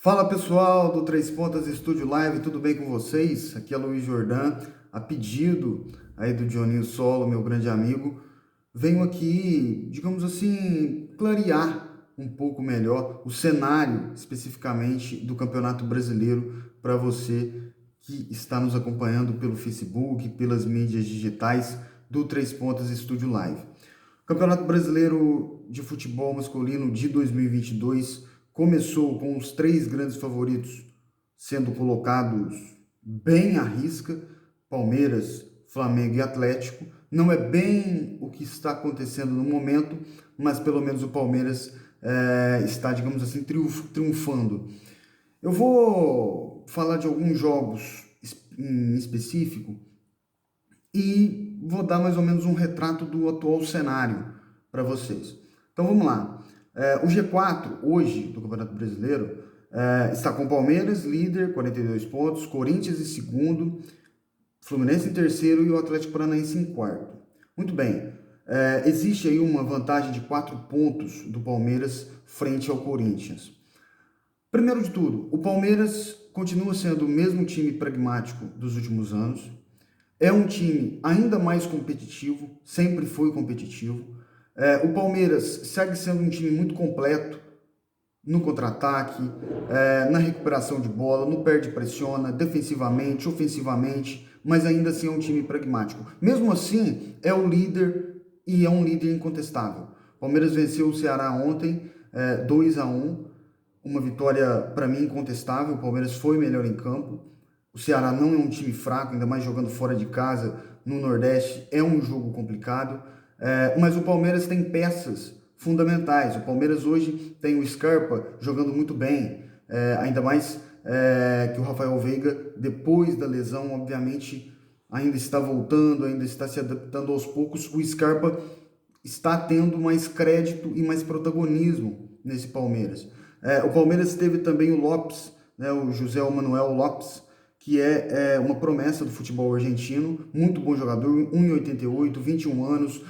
Fala pessoal do Três Pontas Estúdio Live, tudo bem com vocês? Aqui é Luiz Jordan, a pedido aí do Dioninho Solo, meu grande amigo. Venho aqui, digamos assim, clarear um pouco melhor o cenário especificamente do Campeonato Brasileiro para você que está nos acompanhando pelo Facebook, pelas mídias digitais do Três Pontas Estúdio Live. O Campeonato Brasileiro de Futebol Masculino de 2022 começou com os três grandes favoritos sendo colocados bem à risca: Palmeiras, Flamengo e Atlético. Não é bem o que está acontecendo no momento, mas pelo menos o Palmeiras está, digamos assim, triunfando. Eu vou falar de alguns jogos em específico e vou dar mais ou menos um retrato do atual cenário para vocês. Então vamos lá. O G4 hoje do Campeonato Brasileiro está com Palmeiras, líder, 42 pontos, Corinthians em segundo, Fluminense em terceiro e o Atlético Paranaense em quarto. Muito bem. Existe aí uma vantagem de 4 pontos do Palmeiras frente ao Corinthians. Primeiro de tudo, o Palmeiras continua sendo o mesmo time pragmático dos últimos anos. É um time ainda mais competitivo, sempre foi competitivo. O Palmeiras segue sendo um time muito completo no contra-ataque, na recuperação de bola, no perde-pressiona, defensivamente, ofensivamente, mas ainda assim é um time pragmático. Mesmo assim, é o líder e é um líder incontestável. O Palmeiras venceu o Ceará ontem, 2-1, uma vitória para mim incontestável. O Palmeiras foi melhor em campo. O Ceará não é um time fraco, ainda mais jogando fora de casa, no Nordeste, é um jogo complicado. Mas o Palmeiras tem peças fundamentais. O Palmeiras hoje tem o Scarpa jogando muito bem, ainda mais que o Rafael Veiga, depois da lesão, obviamente, ainda está voltando, ainda está se adaptando aos poucos. O Scarpa está tendo mais crédito e mais protagonismo nesse Palmeiras. O Palmeiras teve também o Lopes, né, o José Manuel Lopes, que é uma promessa do futebol argentino, muito bom jogador, 1,88, 21 anos,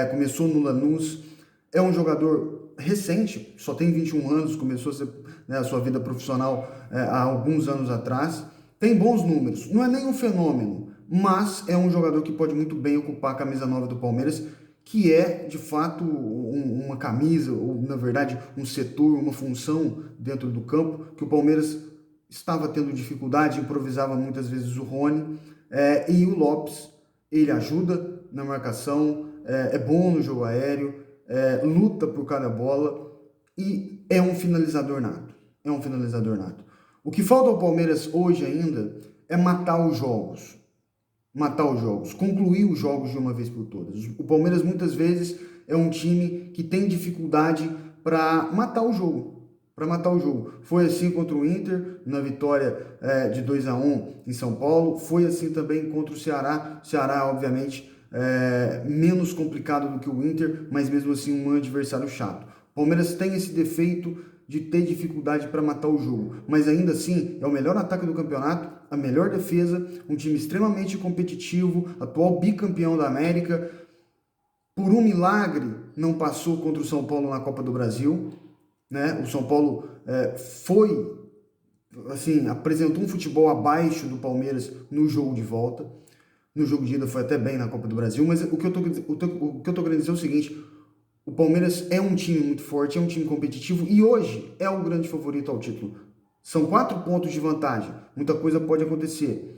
começou no Lanús, é um jogador recente, só tem 21 anos, começou a sua vida profissional há alguns anos atrás, tem bons números, não é nem um fenômeno, mas é um jogador que pode muito bem ocupar a camisa 9 do Palmeiras, que é, de fato, uma camisa, ou, na verdade, um setor, uma função dentro do campo, que o Palmeiras estava tendo dificuldade, improvisava muitas vezes o Rony, e o Lopes, ele ajuda na marcação, é bom no jogo aéreo, luta por cada bola e é um finalizador nato. É um finalizador nato. O que falta ao Palmeiras hoje ainda é matar os jogos. Matar os jogos, concluir os jogos de uma vez por todas. O Palmeiras muitas vezes é um time que tem dificuldade para matar o jogo. Foi assim contra o Inter, na vitória de 2-1 em São Paulo. Foi assim também contra o Ceará. O Ceará, obviamente, menos complicado do que o Inter, mas mesmo assim um adversário chato. O Palmeiras tem esse defeito de ter dificuldade para matar o jogo, mas ainda assim é o melhor ataque do campeonato, a melhor defesa, um time extremamente competitivo, atual bicampeão da América. Por um milagre não passou contra o São Paulo na Copa do Brasil, né? O São Paulo apresentou um futebol abaixo do Palmeiras no jogo de volta. No jogo de ida foi até bem na Copa do Brasil, mas o que eu tô querendo dizer é o seguinte: o Palmeiras é um time muito forte, é um time competitivo e hoje é o grande favorito ao título. São 4 pontos de vantagem, muita coisa pode acontecer,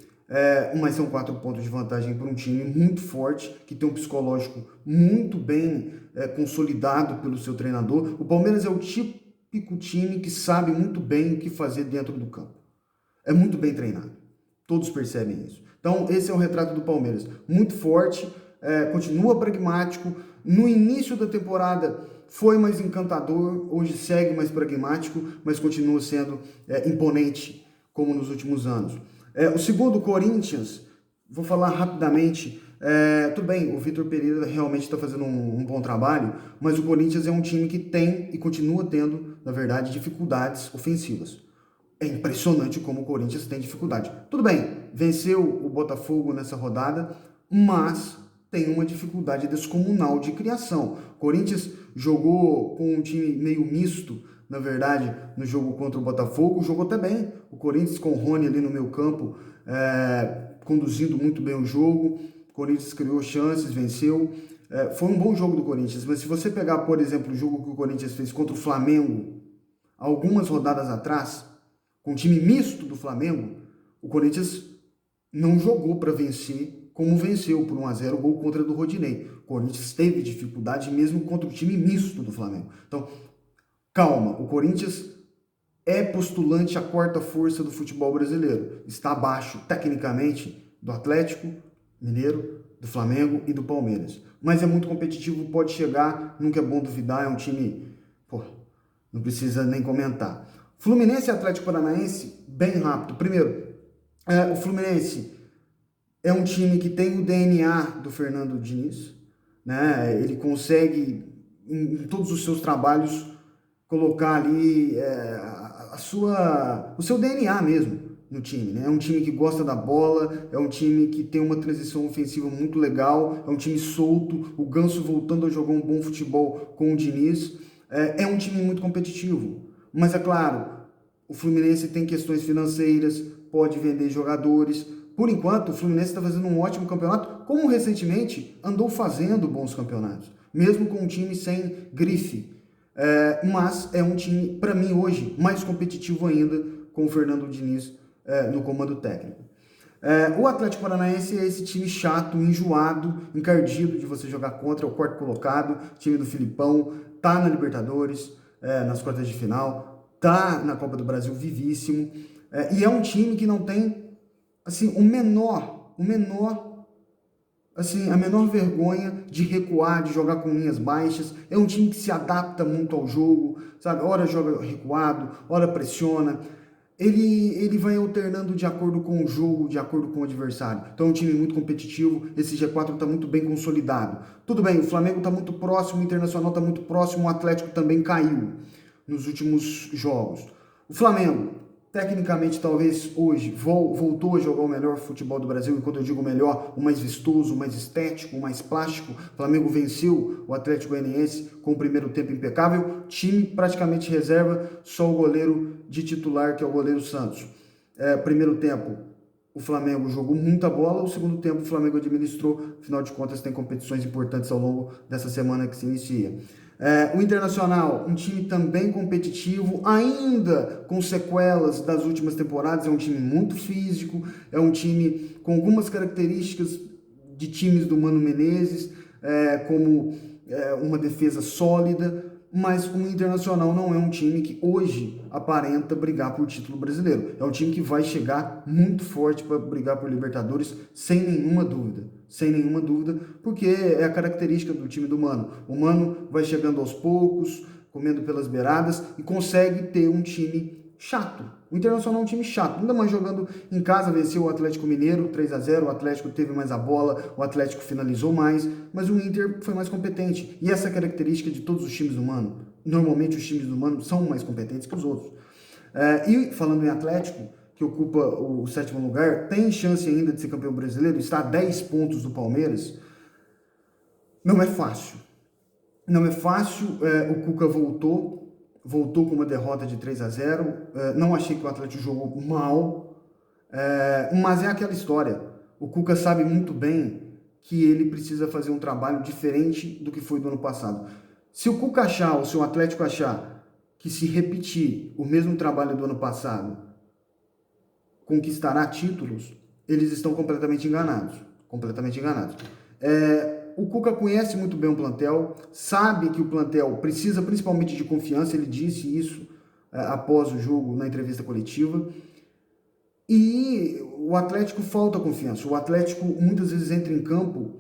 mas são 4 pontos de vantagem para um time muito forte, que tem um psicológico muito bem consolidado pelo seu treinador. O Palmeiras é o típico time que sabe muito bem o que fazer dentro do campo. É muito bem treinado. Todos percebem isso. Então, esse é o retrato do Palmeiras. Muito forte, continua pragmático. No início da temporada foi mais encantador, hoje segue mais pragmático, mas continua sendo imponente, como nos últimos anos. O segundo, Corinthians, vou falar rapidamente. Tudo bem, o Vitor Pereira realmente está fazendo um bom trabalho, mas o Corinthians é um time que tem e continua tendo, na verdade, dificuldades ofensivas. É impressionante como o Corinthians tem dificuldade. Tudo bem, venceu o Botafogo nessa rodada, mas tem uma dificuldade descomunal de criação. O Corinthians jogou com um time meio misto na verdade, no jogo contra o Botafogo. Jogou até bem. O Corinthians com o Rony ali no meio campo, conduzindo muito bem o jogo. O Corinthians criou chances, venceu. Foi um bom jogo do Corinthians, mas se você pegar, por exemplo, o jogo que o Corinthians fez contra o Flamengo, algumas rodadas atrás, com o time misto do Flamengo, o Corinthians não jogou para vencer como venceu por 1-0 o gol contra do Rodinei. O Corinthians teve dificuldade mesmo contra o time misto do Flamengo. Então, calma, o Corinthians é postulante à quarta força do futebol brasileiro. Está abaixo, tecnicamente, do Atlético Mineiro, do Flamengo e do Palmeiras. Mas é muito competitivo, pode chegar, nunca é bom duvidar, é um time, não precisa nem comentar. Fluminense e Atlético Paranaense, bem rápido. Primeiro, o Fluminense é um time que tem o DNA do Fernando Diniz, né? Ele consegue, em todos os seus trabalhos, colocar ali o seu DNA mesmo no time, né? É um time que gosta da bola, é um time que tem uma transição ofensiva muito legal, é um time solto, o Ganso voltando a jogar um bom futebol com o Diniz, é um time muito competitivo. Mas é claro, o Fluminense tem questões financeiras, pode vender jogadores. Por enquanto, o Fluminense está fazendo um ótimo campeonato, como recentemente andou fazendo bons campeonatos, mesmo com um time sem grife. Mas é um time, para mim hoje, mais competitivo ainda com o Fernando Diniz no comando técnico. O Atlético Paranaense é esse time chato, enjoado, encardido de você jogar contra, é o quarto colocado, time do Filipão, tá na Libertadores, nas quartas de final, tá na Copa do Brasil vivíssimo, e é um time que não tem assim, a menor vergonha de recuar, de jogar com linhas baixas. É um time que se adapta muito ao jogo, sabe? Ora joga recuado, ora pressiona. Ele vai alternando de acordo com o jogo, de acordo com o adversário. Então é um time muito competitivo, esse G4 está muito bem consolidado. Tudo bem, o Flamengo está muito próximo, o Internacional está muito próximo, o Atlético também caiu nos últimos jogos. O Flamengo, tecnicamente, talvez hoje voltou a jogar o melhor futebol do Brasil, e quando eu digo melhor, o mais vistoso, o mais estético, o mais plástico. O Flamengo venceu o Atlético Goianiense com o primeiro tempo impecável, time praticamente reserva, só o goleiro de titular, que é o goleiro Santos. Primeiro tempo, o Flamengo jogou muita bola, o segundo tempo o Flamengo administrou, afinal de contas tem competições importantes ao longo dessa semana que se inicia. O Internacional, um time também competitivo, ainda com sequelas das últimas temporadas, é um time muito físico, é um time com algumas características de times do Mano Menezes, como uma defesa sólida, mas o Internacional não é um time que hoje aparenta brigar por título brasileiro. É um time que vai chegar muito forte para brigar por Libertadores, sem nenhuma dúvida, porque é a característica do time do Mano. O Mano vai chegando aos poucos, comendo pelas beiradas e consegue ter um time chato. O Internacional é um time chato, ainda mais jogando em casa, venceu o Atlético Mineiro 3-0, o Atlético teve mais a bola, o Atlético finalizou mais, mas o Inter foi mais competente. E essa é a característica de todos os times do Mano. Normalmente os times do Mano são mais competentes que os outros. E falando em Atlético, que ocupa o 7º lugar, tem chance ainda de ser campeão brasileiro, está a 10 pontos do Palmeiras. Não é fácil. O Cuca voltou com uma derrota de 3-0, não achei que o Atlético jogou mal, mas é aquela história, o Cuca sabe muito bem que ele precisa fazer um trabalho diferente do que foi do ano passado. Se o Cuca achar, ou se o Atlético achar que se repetir o mesmo trabalho do ano passado conquistará títulos, eles estão completamente enganados. O Cuca conhece muito bem o plantel, sabe que o plantel precisa principalmente de confiança, ele disse isso após o jogo na entrevista coletiva, e o Atlético falta confiança. O Atlético muitas vezes entra em campo,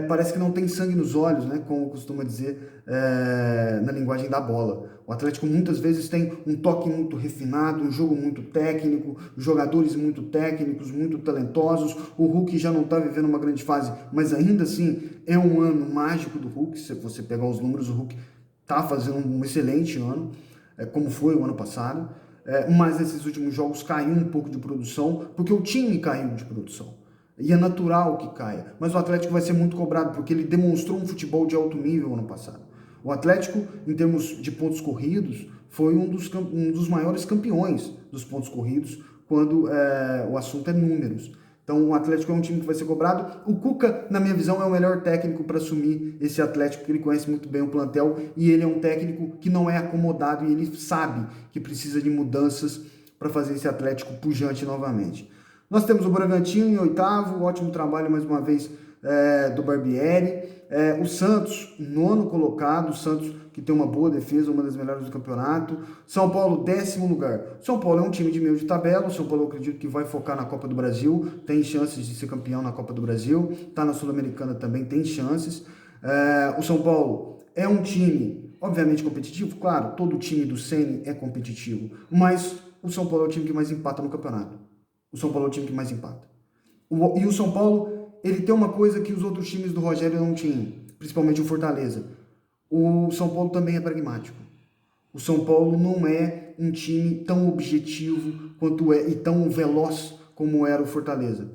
parece que não tem sangue nos olhos, né, como costuma dizer na linguagem da bola. O Atlético muitas vezes tem um toque muito refinado, um jogo muito técnico, jogadores muito técnicos, muito talentosos. O Hulk já não está vivendo uma grande fase, mas ainda assim é um ano mágico do Hulk. Se você pegar os números, o Hulk está fazendo um excelente ano, como foi o ano passado. Mas nesses últimos jogos caiu um pouco de produção, porque o time caiu de produção. E é natural que caia. Mas o Atlético vai ser muito cobrado, porque ele demonstrou um futebol de alto nível ano passado. O Atlético, em termos de pontos corridos, foi um dos maiores campeões dos pontos corridos quando o assunto é números. Então o Atlético é um time que vai ser cobrado. O Cuca, na minha visão, é o melhor técnico para assumir esse Atlético, porque ele conhece muito bem o plantel e ele é um técnico que não é acomodado e ele sabe que precisa de mudanças para fazer esse Atlético pujante novamente. Nós temos o Bragantino em oitavo, ótimo trabalho mais uma vez do Barbieri. O Santos, nono colocado, o Santos que tem uma boa defesa, uma das melhores do campeonato. São Paulo, 10º lugar. São Paulo é um time de meio de tabela, o São Paulo eu acredito que vai focar na Copa do Brasil, tem chances de ser campeão na Copa do Brasil, tá na Sul-Americana também, tem chances. O São Paulo é um time, obviamente, competitivo, claro, todo time do Ceni é competitivo, mas o São Paulo é o time que mais empata no campeonato. O São Paulo é o time que mais empata. E o São Paulo, ele tem uma coisa que os outros times do Rogério não tinham, principalmente o Fortaleza. O São Paulo também é pragmático. O São Paulo não é um time tão objetivo quanto e tão veloz como era o Fortaleza.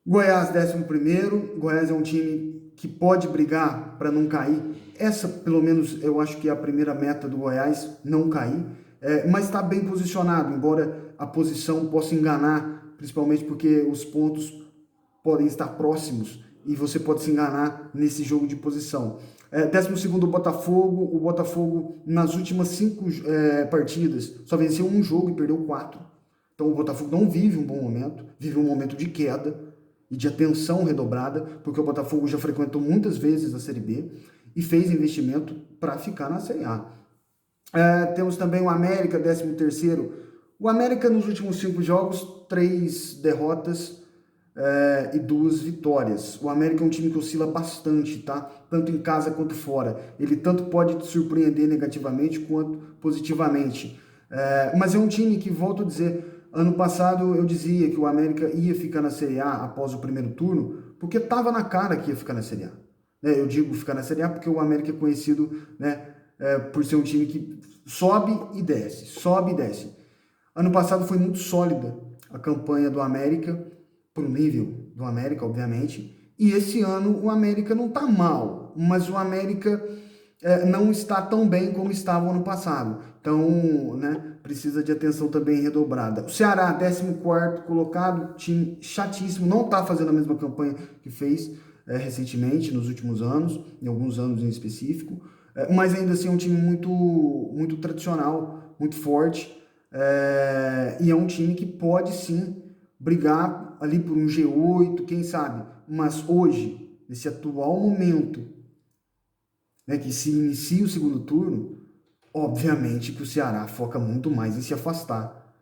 Goiás, 11º. Goiás é um time que pode brigar para não cair. Essa, pelo menos, eu acho que é a primeira meta do Goiás, não cair. Mas está bem posicionado, embora a posição possa enganar, principalmente porque os pontos podem estar próximos e você pode se enganar nesse jogo de posição. 12º Botafogo. O Botafogo nas últimas 5 partidas só venceu um jogo e perdeu 4. Então o Botafogo não vive um bom momento, vive um momento de queda e de atenção redobrada, porque o Botafogo já frequentou muitas vezes a Série B e fez investimento para ficar na Série A. Temos também o América, 13º. O América nos últimos 5 jogos, 3 derrotas e 2 vitórias. O América é um time que oscila bastante, tá? Tanto em casa quanto fora. Ele tanto pode te surpreender negativamente quanto positivamente. Mas é um time que, volto a dizer, ano passado eu dizia que o América ia ficar na Série A após o primeiro turno, porque estava na cara que ia ficar na Série A. Eu digo ficar na Série A porque o América é conhecido, por ser um time que sobe e desce, sobe e desce. Ano passado foi muito sólida a campanha do América, para o nível do América, obviamente, e esse ano o América não está mal, mas o América não está tão bem como estava o ano passado. Então, precisa de atenção também redobrada. O Ceará, 14º colocado, time chatíssimo, não está fazendo a mesma campanha que fez recentemente, nos últimos anos, em alguns anos em específico, mas ainda assim é um time muito, muito tradicional, muito forte, e é um time que pode sim brigar ali por um G8, quem sabe, mas hoje, nesse atual momento, que se inicia o segundo turno, obviamente que o Ceará foca muito mais em se afastar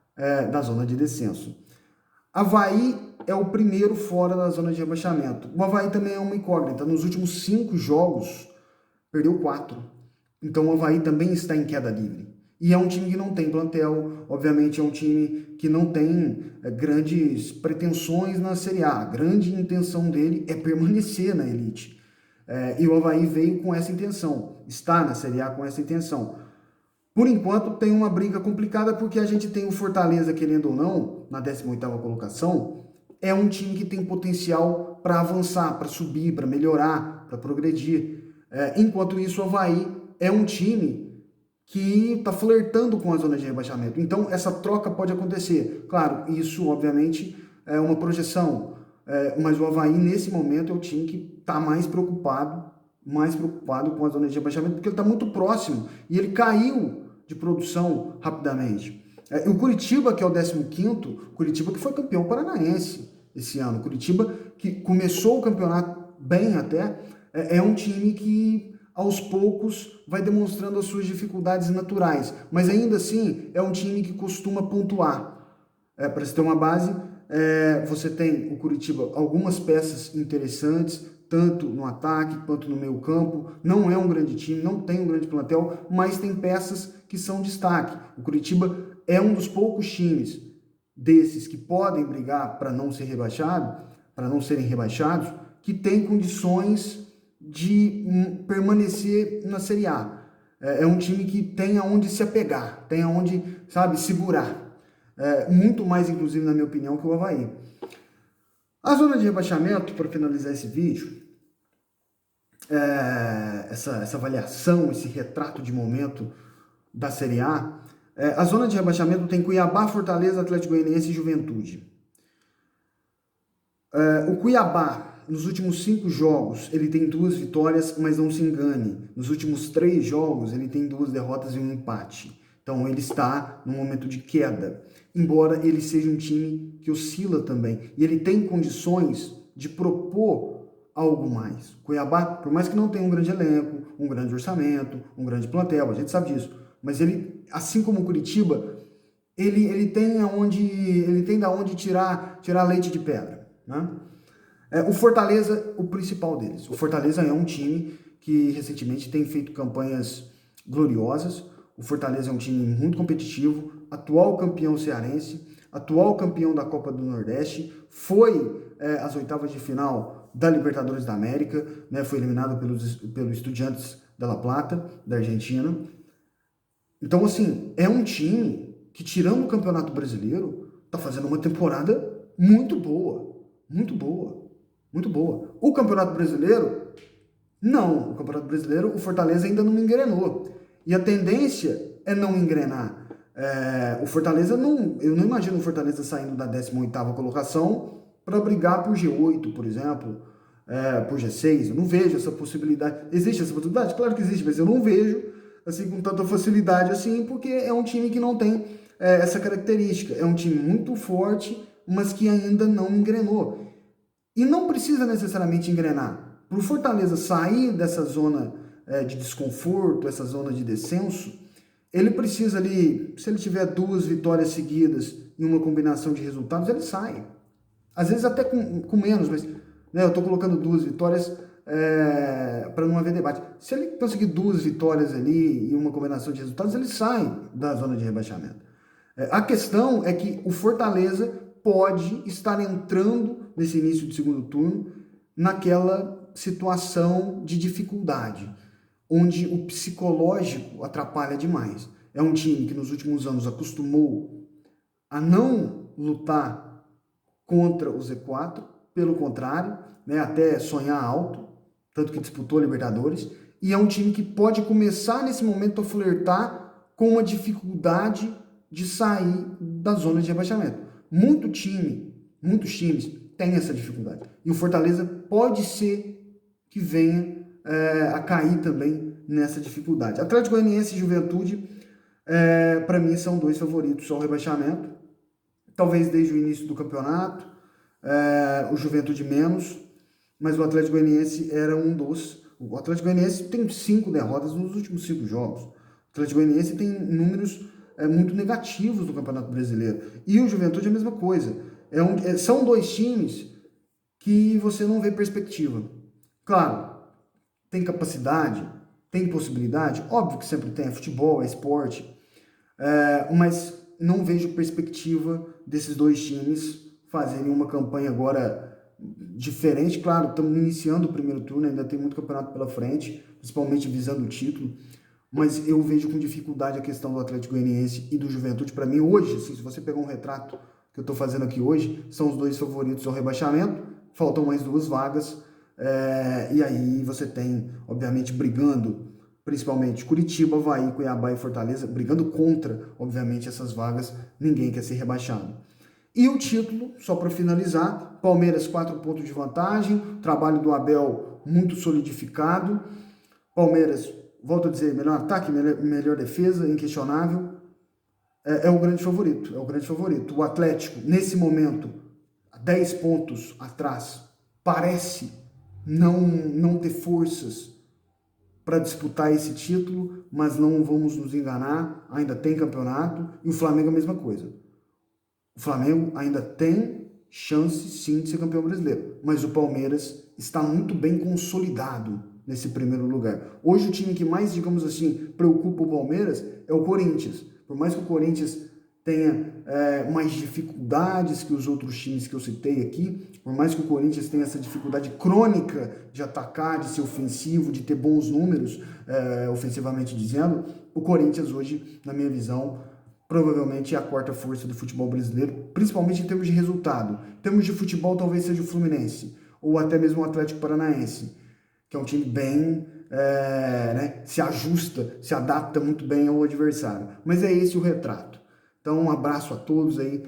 da zona de descenso. Avaí é o primeiro fora da zona de rebaixamento. O Avaí também é uma incógnita. Nos últimos 5 jogos, perdeu 4. Então o Avaí também está em queda livre. E é um time que não tem plantel, obviamente é um time que não tem grandes pretensões na Série A. A grande intenção dele é permanecer na elite. E o Avaí veio com essa intenção, está na Série A com essa intenção. Por enquanto tem uma briga complicada porque a gente tem o Fortaleza, querendo ou não, na 18ª colocação, é um time que tem potencial para avançar, para subir, para melhorar, para progredir. Enquanto isso, o Avaí é um time que está flertando com a zona de rebaixamento. Então, essa troca pode acontecer. Claro, isso, obviamente, é uma projeção. Mas o Avaí, nesse momento, é o time que está mais preocupado com a zona de rebaixamento, porque ele está muito próximo e ele caiu de produção rapidamente. O Curitiba, que é o 15º, Curitiba que foi campeão paranaense esse ano. Curitiba, que começou o campeonato bem até, é um time que aos poucos vai demonstrando as suas dificuldades naturais, mas ainda assim é um time que costuma pontuar. Para você ter uma base, você tem o Curitiba algumas peças interessantes, tanto no ataque quanto no meio campo. Não é um grande time, não tem um grande plantel, mas tem peças que são destaque. O Curitiba é um dos poucos times desses que podem brigar para não ser rebaixado, para não serem rebaixados, que tem condições de permanecer na Série A. É um time que tem aonde se apegar, tem aonde, segurar. Muito mais, inclusive, na minha opinião, que o Avaí. A zona de rebaixamento, para finalizar esse vídeo, essa avaliação, esse retrato de momento da Série A, a zona de rebaixamento tem Cuiabá, Fortaleza, Atlético Goianiense e Juventude. O Cuiabá, nos últimos 5 jogos, ele tem 2 vitórias, mas não se engane. Nos últimos 3 jogos, ele tem 2 derrotas e um empate. Então, ele está num momento de queda. Embora ele seja um time que oscila também. E ele tem condições de propor algo mais. Cuiabá, por mais que não tenha um grande elenco, um grande orçamento, um grande plantel, a gente sabe disso. Mas ele, assim como o Curitiba, ele tem da onde tirar leite de pedra, né? O Fortaleza, o principal deles. O Fortaleza é um time que recentemente tem feito campanhas gloriosas. O Fortaleza é um time muito competitivo, atual campeão cearense, atual campeão da Copa do Nordeste, foi às oitavas de final da Libertadores da América, né? Foi eliminado pelo Estudiantes de La Plata, da Argentina. Então, assim, é um time que, tirando o Campeonato Brasileiro, está fazendo uma temporada muito boa, muito boa. Muito boa. O Campeonato Brasileiro, não. O Campeonato Brasileiro, o Fortaleza ainda não engrenou. E a tendência é não engrenar. O Fortaleza, eu não imagino o Fortaleza saindo da 18ª colocação para brigar por G8, por exemplo, por G6. Eu não vejo essa possibilidade. Existe essa possibilidade? Claro que existe, mas eu não vejo assim com tanta facilidade assim, porque é um time que não tem essa característica. É um time muito forte, mas que ainda não engrenou. E não precisa necessariamente engrenar. Para o Fortaleza sair dessa zona de desconforto, essa zona de descenso, ele precisa ali, se ele tiver 2 vitórias seguidas em uma combinação de resultados, ele sai. Às vezes até com menos, mas né, eu estou colocando 2 vitórias para não haver debate. Se ele conseguir 2 vitórias ali e uma combinação de resultados, ele sai da zona de rebaixamento. A questão é que o Fortaleza pode estar entrando nesse início de segundo turno naquela situação de dificuldade, onde o psicológico atrapalha demais. É um time que nos últimos anos acostumou a não lutar contra o Z4, pelo contrário, né, até sonhar alto, tanto que disputou a Libertadores, e é um time que pode começar nesse momento a flertar com a dificuldade de sair da zona de rebaixamento. Muitos times têm essa dificuldade. E o Fortaleza pode ser que venha a cair também nessa dificuldade. Atlético Goianiense e Juventude, para mim, são 2 favoritos ao rebaixamento. Talvez desde o início do campeonato, o Juventude menos, mas o Atlético Goianiense era um dos. O Atlético Goianiense tem 5 derrotas nos últimos 5 jogos. O Atlético Goianiense tem números muito negativos no Campeonato Brasileiro. E o Juventude é a mesma coisa. São 2 times que você não vê perspectiva. Claro, tem capacidade, tem possibilidade, óbvio que sempre tem, é futebol, é esporte, mas não vejo perspectiva desses 2 times fazerem uma campanha agora diferente. Claro, estamos iniciando o primeiro turno, ainda tem muito campeonato pela frente, principalmente visando o título, mas eu vejo com dificuldade a questão do Atlético Goianiense e do Juventude. Para mim, hoje, assim, se você pegar um retrato que eu estou fazendo aqui hoje, são os 2 favoritos ao rebaixamento, faltam mais 2 vagas, e aí você tem, obviamente, brigando, principalmente Curitiba, Avaí, Cuiabá e Fortaleza, brigando contra, obviamente, essas vagas, ninguém quer ser rebaixado. E o título, só para finalizar, Palmeiras 4 pontos de vantagem, trabalho do Abel muito solidificado, Palmeiras, volto a dizer, melhor ataque, melhor defesa, inquestionável, é o grande favorito, O Atlético, nesse momento, 10 pontos atrás, parece não ter forças para disputar esse título, mas não vamos nos enganar, ainda tem campeonato, e o Flamengo é a mesma coisa. O Flamengo ainda tem chance sim de ser campeão brasileiro, mas o Palmeiras está muito bem consolidado nesse primeiro lugar. Hoje o time que mais, digamos assim, preocupa o Palmeiras é o Corinthians. Por mais que o Corinthians tenha mais dificuldades que os outros times que eu citei aqui, por mais que o Corinthians tenha essa dificuldade crônica de atacar, de ser ofensivo, de ter bons números, ofensivamente dizendo, o Corinthians hoje, na minha visão, provavelmente é a 4ª força do futebol brasileiro, principalmente em termos de resultado. Em termos de futebol, talvez seja o Fluminense, ou até mesmo o Atlético Paranaense. que é um time bem, né, se ajusta, se adapta muito bem ao adversário. Mas é esse o retrato. Então, um abraço a todos aí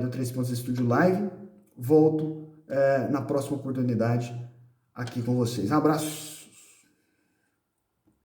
do 3 Pontos Estúdio Live. Volto na próxima oportunidade aqui com vocês. Um abraço!